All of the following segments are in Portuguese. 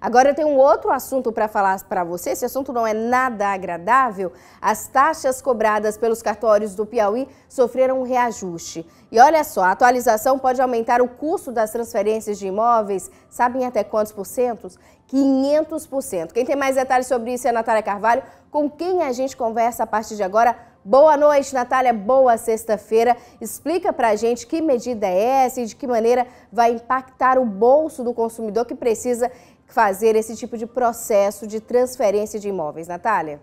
Agora eu tenho um outro assunto para falar para você. Esse assunto não é nada agradável. As taxas cobradas pelos cartórios do Piauí sofreram um reajuste. E olha só, a atualização pode aumentar o custo das transferências de imóveis. Sabem até quantos por cento? 500%. Quem tem mais detalhes sobre isso é a Natália Carvalho, com quem a gente conversa a partir de agora. Boa noite, Natália. Boa sexta-feira. Explica pra gente que medida é essa e de que maneira vai impactar o bolso do consumidor que precisa fazer esse tipo de processo de transferência de imóveis. Natália?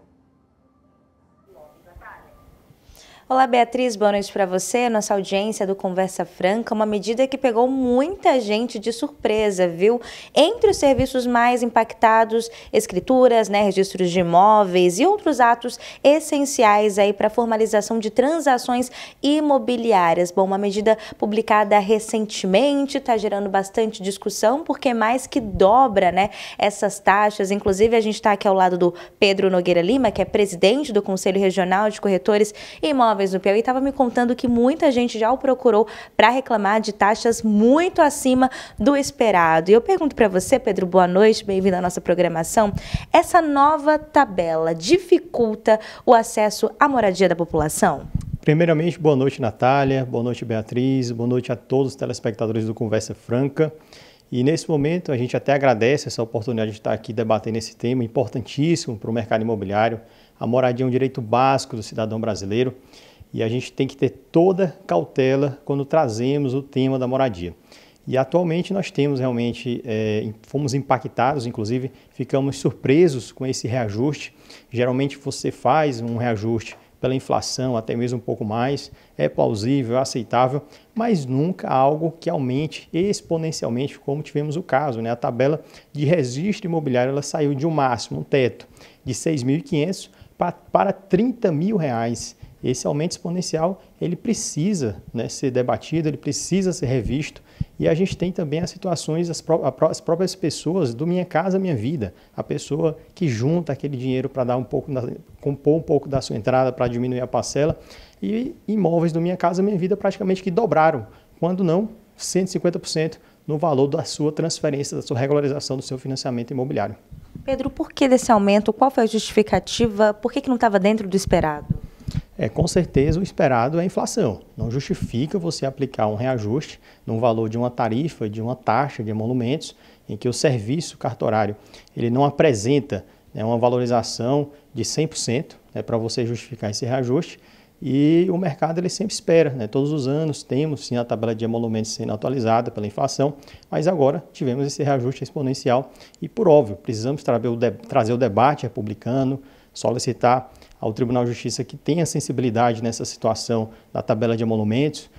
Olá, Beatriz, boa noite para você, nossa audiência do Conversa Franca, uma medida que pegou muita gente de surpresa, viu? Entre os serviços mais impactados, escrituras, registros de imóveis e outros atos essenciais aí para a formalização de transações imobiliárias. Bom, uma medida publicada recentemente, está gerando bastante discussão, porque mais que dobra, essas taxas. Inclusive, a gente está aqui ao lado do Pedro Nogueira Lima, que é presidente do Conselho Regional de Corretores e Imóveis do Piauí, estava me contando que muita gente já o procurou para reclamar de taxas muito acima do esperado. E eu pergunto para você, Pedro, boa noite, bem-vindo à nossa programação. Essa nova tabela dificulta o acesso à moradia da população? Primeiramente, boa noite, Natália, boa noite, Beatriz, boa noite a todos os telespectadores do Conversa Franca. E nesse momento a gente até agradece essa oportunidade de estar aqui debatendo esse tema importantíssimo para o mercado imobiliário. A moradia é um direito básico do cidadão brasileiro e a gente tem que ter toda cautela quando trazemos o tema da moradia. E atualmente nós temos realmente, fomos impactados, inclusive ficamos surpresos com esse reajuste. Geralmente você faz um reajuste pela inflação, até mesmo um pouco mais, é plausível, é aceitável, mas nunca algo que aumente exponencialmente, como tivemos o caso. A tabela de registro imobiliário ela saiu de um máximo, um teto, de R$ 6.500 para R$ 30.000. Esse aumento exponencial ele precisa ser debatido, ele precisa ser revisto. E a gente tem também as situações, as próprias pessoas do Minha Casa Minha Vida, a pessoa que junta aquele dinheiro para dar compor um pouco da sua entrada para diminuir a parcela, e imóveis do Minha Casa Minha Vida praticamente que dobraram, quando não 150% no valor da sua transferência, da sua regularização do seu financiamento imobiliário. Pedro, por que desse aumento? Qual foi a justificativa? Por que não estava dentro do esperado? Com certeza o esperado é a inflação. Não justifica você aplicar um reajuste no valor de uma tarifa, de uma taxa de emolumentos, em que o serviço cartorário ele não apresenta uma valorização de 100% para você justificar esse reajuste. E o mercado ele sempre espera, todos os anos temos sim a tabela de emolumentos sendo atualizada pela inflação, mas agora tivemos esse reajuste exponencial e, por óbvio, precisamos trazer o debate republicano, solicitar ao Tribunal de Justiça que tenha sensibilidade nessa situação da tabela de emolumentos,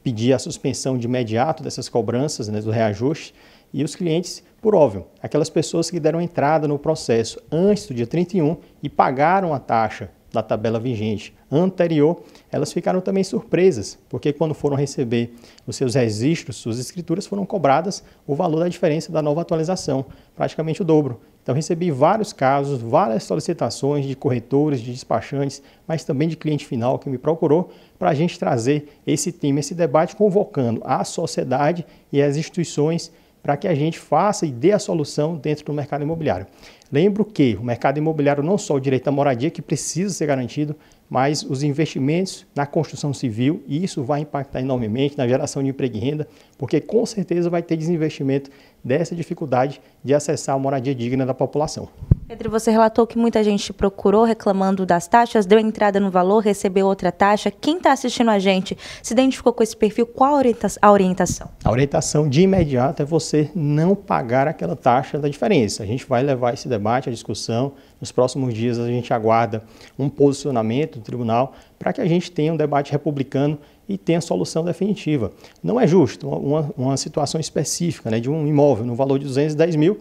pedir a suspensão de imediato dessas cobranças, do reajuste, e os clientes, por óbvio, aquelas pessoas que deram entrada no processo antes do dia 31 e pagaram a taxa da tabela vigente anterior, elas ficaram também surpresas, porque quando foram receber os seus registros, suas escrituras, foram cobradas o valor da diferença da nova atualização, praticamente o dobro. Então, recebi vários casos, várias solicitações de corretores, de despachantes, mas também de cliente final que me procurou para a gente trazer esse tema, esse debate, convocando a sociedade e as instituições para que a gente faça e dê a solução dentro do mercado imobiliário. Lembro que o mercado imobiliário não só o direito à moradia, que precisa ser garantido, mas os investimentos na construção civil, e isso vai impactar enormemente na geração de emprego e renda, porque com certeza vai ter desinvestimento dessa dificuldade de acessar a moradia digna da população. Pedro, você relatou que muita gente procurou reclamando das taxas, deu entrada no valor, recebeu outra taxa. Quem está assistindo a gente se identificou com esse perfil? Qual a orientação? A orientação de imediato é você não pagar aquela taxa da diferença. A gente vai levar esse debate, a discussão. Nos próximos dias a gente aguarda um posicionamento do tribunal para que a gente tenha um debate republicano e tenha solução definitiva. Não é justo uma situação específica de um imóvel no valor de 210 mil,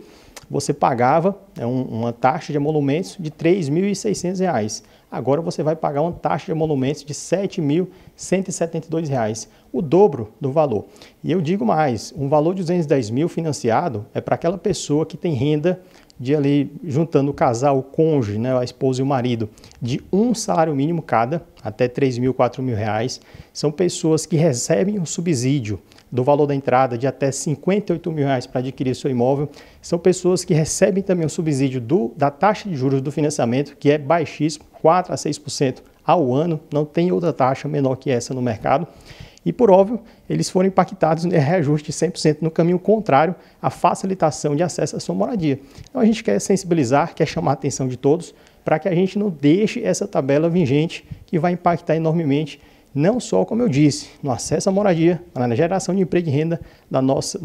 você pagava uma taxa de emolumentos de R$ 3.600. Agora você vai pagar uma taxa de emolumentos de R$ 7.172, o dobro do valor. E eu digo mais, um valor de 210 mil financiado é para aquela pessoa que tem renda de ali, juntando o casal, o cônjuge, né, a esposa e o marido, de um salário mínimo cada, até R$3.000, R$4.000, são pessoas que recebem um subsídio do valor da entrada de até R$58.000 para adquirir seu imóvel, são pessoas que recebem também o subsídio da taxa de juros do financiamento, que é baixíssimo, 4% a 6% ao ano, não tem outra taxa menor que essa no mercado. E, por óbvio, eles foram impactados no reajuste de 100% no caminho contrário à facilitação de acesso à sua moradia. Então, a gente quer sensibilizar, quer chamar a atenção de todos, para que a gente não deixe essa tabela vigente que vai impactar enormemente, não só, como eu disse, no acesso à moradia, mas na geração de emprego e renda do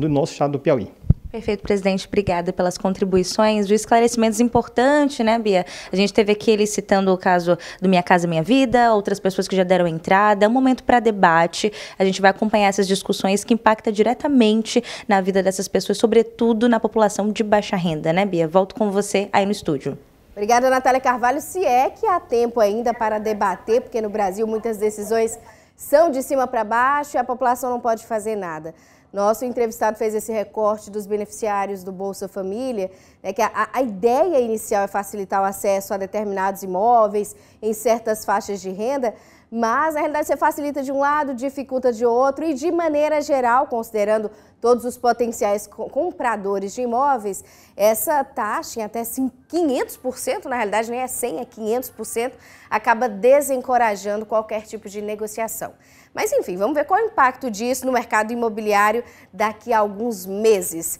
nosso estado do Piauí. Perfeito, presidente. Obrigada pelas contribuições, os esclarecimentos importantes, né, Bia? A gente teve aqui ele citando o caso do Minha Casa Minha Vida, outras pessoas que já deram entrada. É um momento para debate. A gente vai acompanhar essas discussões que impactam diretamente na vida dessas pessoas, sobretudo na população de baixa renda, né, Bia? Volto com você aí no estúdio. Obrigada, Natália Carvalho. Se é que há tempo ainda para debater, porque no Brasil muitas decisões são de cima para baixo e a população não pode fazer nada. Nosso entrevistado fez esse recorte dos beneficiários do Bolsa Família, né, que a ideia inicial é facilitar o acesso a determinados imóveis em certas faixas de renda, mas na realidade você facilita de um lado, dificulta de outro e de maneira geral, considerando todos os potenciais compradores de imóveis, essa taxa em até 500%, na realidade nem é 100%, é 500%, acaba desencorajando qualquer tipo de negociação. Mas enfim, vamos ver qual é o impacto disso no mercado imobiliário daqui a alguns meses.